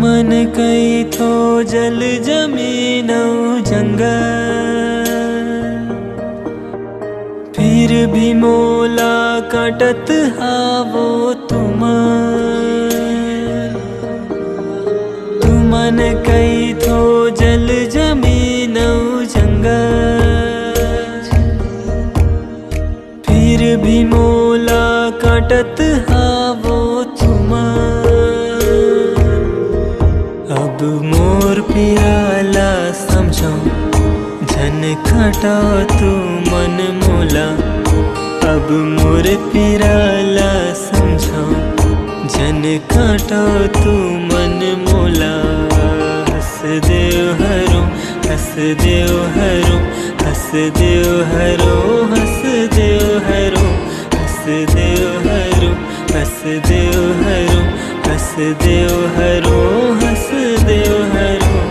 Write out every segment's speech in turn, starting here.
मन कई थो जल जमीन जंगल, फिर भी मोला काटत हावो तुम। मन कई थो जल जमीन जंगल, फिर भी मोला काटत हावो तुम। अब मोर पियाला समझो झन काटो तू मन मोला। अब मोर पिराला समझो झन काटो तू मन मोला। हस देव हरो हस देव हरो हस देव हरो हस देव हरो हस देव हरो हस देव हरो हस देव हरो हस देव हरो।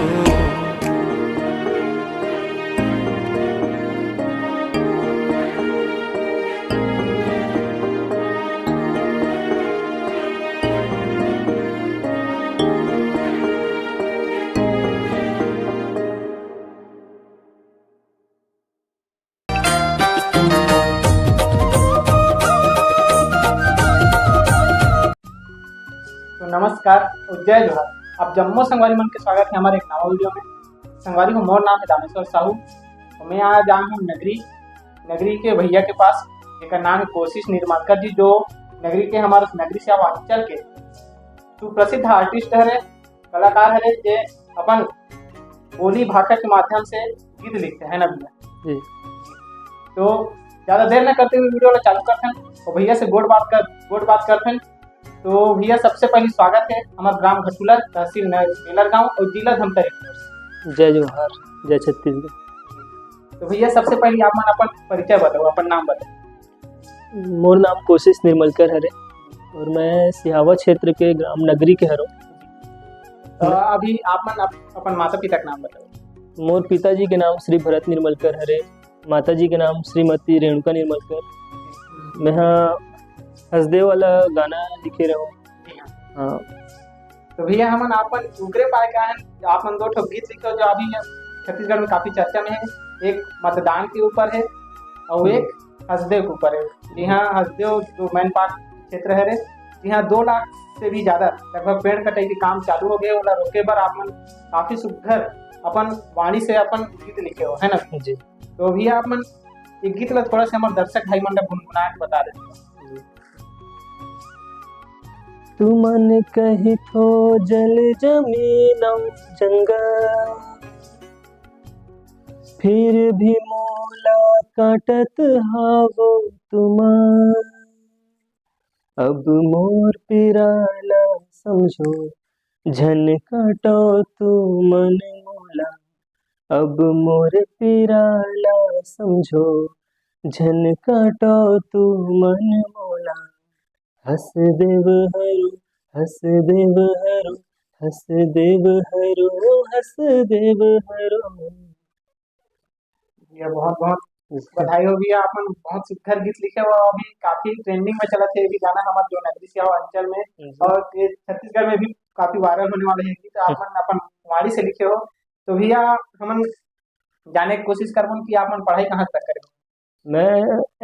तो नमस्कार और जय जोहार। आप जम्मू संगवारी मन के स्वागत है हमारे एक नवा वीडियो में। संगवारी को मोर नाम है दानेश्वर साहू और मैं आज आया हूँ नगरी के भैया के पास, जिनका नाम है कोशिश निर्मालकर जी, जो नगरी के हमारे नगरी से अंचल के सुप्रसिद्ध आर्टिस्ट है, कलाकार है, जे अपन बोली भाषा के माध्यम से गीत लिखते हैं ना भैया। तो ज़्यादा देर न करते हुए वीडियो चालू करते हैं और भैया से गोड़ बात करते हैं। तो भैया सबसे पहले स्वागत है हमारे ग्राम घटुलर, तहसील नेलरगांव और जिला धमतरी। जय जोहार, जय छत्तीसगढ़। तो भैया सबसे पहले आप मन अपन परिचय बताओ, अपन नाम बताओ। मोर नाम कोशिश निर्मलकर हरे और मैं सिहावा क्षेत्र के ग्राम नगरी के हरो। तो अभी आप मन अपन माता पिता का नाम बताओ। मोर पिताजी के नाम श्री भरत निर्मलकर हरे, माताजी के नाम श्रीमती रेणुका निर्मलकर। मैं हसदेव वाला गाना लिखे रहो। हाँ। तो भैया हम अपन उगरे पाए का है, आप मन दो ठो गीत लिखो जो अभी छत्तीसगढ़ में काफी चर्चा में है। एक मतदान के ऊपर है और एक हसदेव के ऊपर है। जी हाँ, हसदेव जो मैन पार्क क्षेत्र है, जी हाँ 2 लाख से भी ज्यादा लगभग पेड़ कटाई के काम चालू हो गए। ओला रोके बार आप मन काफी सुघर अपन वाणी से अपन गीत लिखे हो, है ना जी। तो भैया आप मन एक गीत ला थोड़ा सा हमारे दर्शक भाई मन गुनगुना के बता देते। तू मन कही थो जल जमीन जंगल, फिर भी मोला काटत हावो तुम। अब मोर पिराला समझो झन काटो तू मन मोला। अब मोर पिराला समझो झन काटो तू मन मोला। हस देव हरो हस देव हरो हस देव हरो हस देव हरो। भैया बहुत बहुत बधाई हो भैया, आप बहुत सुंदर गीत लिखे हो। अभी काफी ट्रेंडिंग में चला थे अभी गाना हमारे जो नगरी से अंचल में और छत्तीसगढ़ में भी काफी वायरल होने वाले हैं गीत। आप अपन कुमारी से लिखे हो। तो भैया हम जाने की कोशिश कर कि आप पढ़ाई कहाँ तक करें। मैं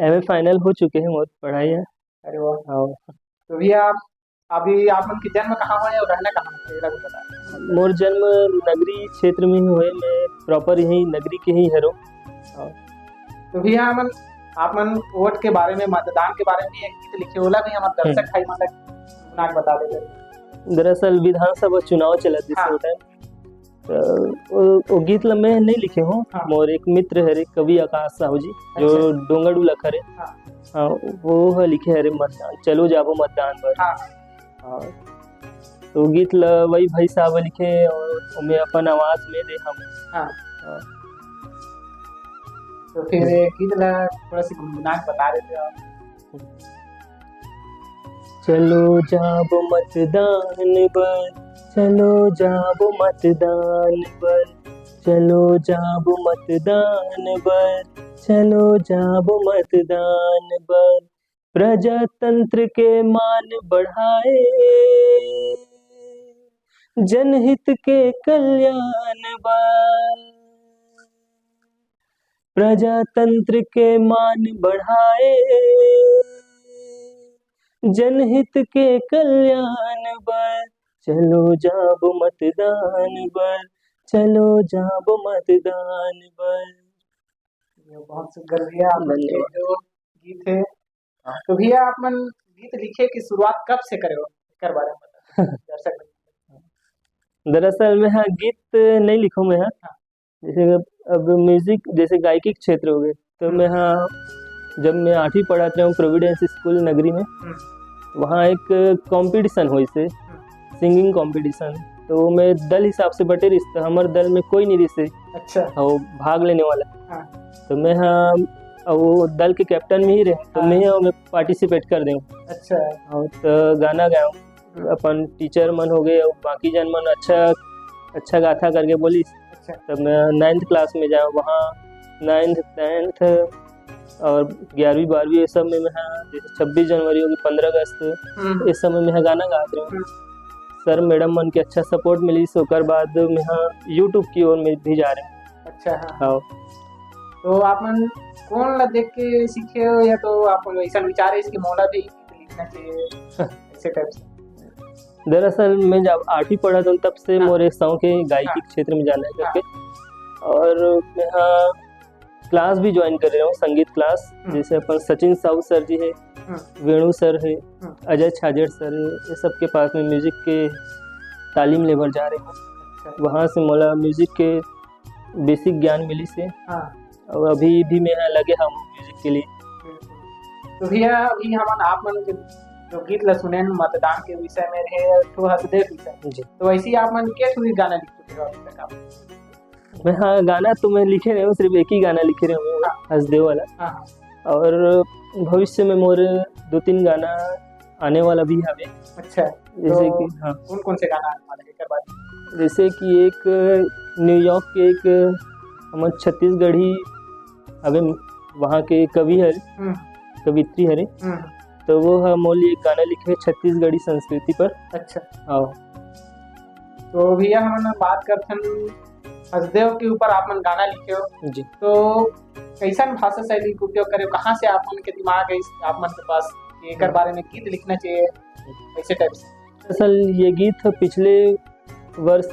एमए फाइनल हो चुके हैं, मोर पढ़ाई है। अरे वाह। तो भैया अभी आप मन की जन्म कहाँ हुआ है और रहना कहाँ है बता। मोर जन्म नगरी क्षेत्र में ही हुए, मैं प्रॉपर यही नगरी के ही हरो। तो भैया आप मन वोट के बारे में, मतदान के बारे में एक गीत लिखे होला भी हमारे दर्शक भाई मन गुनाह बता देते। दरअसल विधानसभा चुनाव चला थे उस टाइम, वो गीत मैं नहीं लिखे हूँ। मोर एक मित्र है कवि आकाश साहू जी, जो डोंगड़ू लखा रे। हाँ, वो लिखे हरे मतदान चलो जाबो मतदान पर। तो गीत वही भाई साहब लिखे और मैं अपन आवाज में दे हम। तो फिर गीत थोड़ा सी गुनगुना के बता देते आप। चलो जाबो मतदान पर, चलो जाबो मतदान पर, चलो जाबो मतदान पर, चलो जाबो मतदान पर। प्रजातंत्र के मान बढ़ाए, जनहित के कल्याण बर, प्रजातंत्र के मान बढ़ाए, जनहित के कल्याण बर, चलो जाब मतदान बर, चलो जाब मतदान बर। ये बहुत सुंदर भैया आपन के जो गीत है। तो भैया आप मन गीत लिखे की शुरुआत कब से करे हो, एकर बारे में बता दर्शक। दरअसल मैं गीत नहीं लिखूं मैं जैसे अब म्यूजिक जैसे गायकी के क्षेत्र हो गए, तो मैं जब मैं 8वीं पढ़ाते हूँ प्रोविडेंस स्कूल नगरी में, वहाँ एक कंपटीशन हुई से सिंगिंग कंपटीशन, तो मैं दल हिसाब से बटे रही, तो हमारे दल में कोई नहीं रही। अच्छा। और भाग लेने वाला तो मैं वो दल के कैप्टन में ही रहे, तो मैं पार्टिसिपेट कर दूँ। अच्छा। और तो गाना गाऊँ, अपन टीचर मन हो गए और बाकी जन मन अच्छा गाथा करके बोली। अच्छा। तब मैं 9th क्लास में जाऊँ, वहाँ 9th 10th और 11वीं 12वीं ये सब में मैं जैसे 26 जनवरी होगी, 15 अगस्त इस समय मैं गाना गा रही हूँ। सर मैडम मन के अच्छा सपोर्ट मिली, सो कर बाद मैं यूट्यूब की ओर में भी जा रहे हैं। अच्छा। हाँ। तो आप मन कौन ला देख के सीखे हो, या तो आप ऐसा विचार है इसकी मौला भी लिखना चाहिए ऐसे टाइप से? दरअसल मैं जब 8वीं पढ़ा था तब से मोरे शौक है गायकी के क्षेत्र में जाना है करके, और मैं क्लास भी ज्वाइन कर रहा हूँ, संगीत क्लास। जैसे अपन सचिन साहू सर जी है, वेणु सर है, अजय छाजेड़ सर है, ये सब के पास में म्यूजिक के तालीम लेकर जा रहे हैं। वहाँ से मोला म्यूजिक के बेसिक ज्ञान मिली से, और अभी भी मैं लगे हम म्यूजिक के लिए। तो भैया अभी हम आप मन जो गीत ला सुने मतदान के विषय में रहे तो हसदेव विषय, तो वैसे आप मन के थोड़ी गाना लिख चुके हो अभी तक आप? मैं गाना तो मैं लिखे रहे हूँ, सिर्फ एक ही गाना लिखे रहे हूँ, हसदेव वाला। और भविष्य में मोर 2-3 गाना आने वाला भी है। अच्छा। जैसे तो कि कौन से गाना आने वाले हैं? जैसे कि एक न्यूयॉर्क के एक हमारे छत्तीसगढ़ी अबे वहाँ के कवि है, कवित्री है, तो वो मोली एक गाना लिखे छत्तीसगढ़ी संस्कृति पर। अच्छा। हाँ। तो भैया हम बात करते हैं हसदेव के ऊपर, आप मन गाना लिखे हो जी, तो कैसा भाषा शैली का उपयोग करे, कहाँ से आप मन के दिमाग है आप मन के पास एक बारे में गीत लिखना चाहिए ऐसे टाइप से? असल ये गीत पिछले वर्ष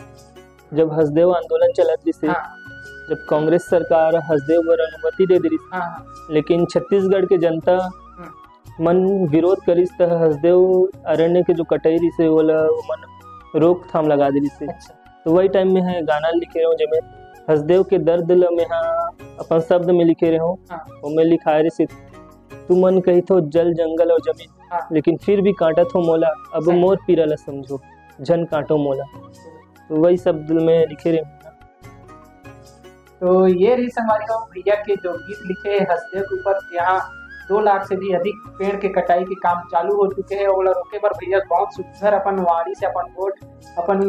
जब हसदेव आंदोलन चला थी से, जब कांग्रेस सरकार हसदेव पर अनुमति दे दी, लेकिन छत्तीसगढ़ के जनता मन विरोध करी, हसदेव अरण्य के जो कटैरी से वो मन रोकथाम लगा दी से। तो वही टाइम में है गाना लिखे रहा हूँ, जब मैं हसदेव के दर्द ल में अपन शब्द में लिखे रहे हूँ, और मैं लिखा रही से तू मन कही तो जल जंगल और जमीन, लेकिन फिर भी कांटा थो मोला, अब मोर पीरा ला समझो जन कांटो मोला। तो वही शब्द में लिखे रहे हूँ। तो ये रही संगवारी भैया के जो गीत लिखे हसदेव के ऊपर। यहाँ 2 लाख से भी अधिक पेड़ के कटाई के काम चालू हो चुके हैं, और रोके पर भैया बहुत सुंदर अपन वाणी से अपन वोट अपन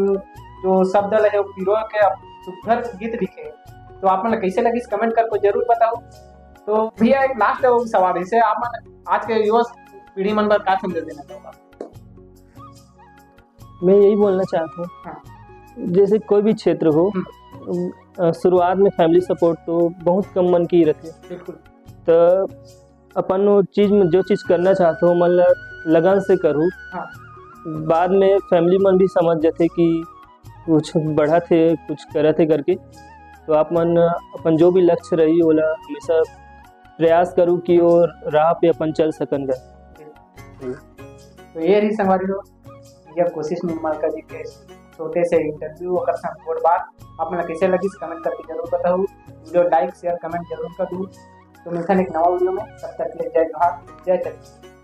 जो शब्द है वो पिरो के सुंदर गीत लिखे हैं। तो आप मन कैसे लगी कमेंट करके जरूर बताओ। तो भैया एक लास्ट सवाल है, आप मन आज के युवा पीढ़ी मन पर क्या संदेश देना चाहोगा? मैं यही बोलना चाहता हूँ, जैसे कोई भी क्षेत्र हो, शुरुआत में फैमिली सपोर्ट तो बहुत कम मन की रहती है। बिल्कुल। तो अपन वो चीज में जो चीज करना चाहते हो मन लगन से करूँ, बाद में फैमिली मन भी समझ जाते कि कुछ बढ़ा थे कुछ करा थे करके। तो आप मन अपन जो भी लक्ष्य रही होला हमेशा प्रयास करूँ कि और राह पे अपन चल सकन गए। तो ये रही संगवारी हो यह कोशिश निर्मल का जी के छोटे से इंटरव्यू और संपूर्ण बात आप मन कैसे लगी कमेंट करके जरूर बताओ। वीडियो लाइक शेयर कमेंट जरूर कर दूँ। तो मिलता है एक नवा वीडियो में, तब तक के लिए जय जोहार, जय छत्तीसगढ़।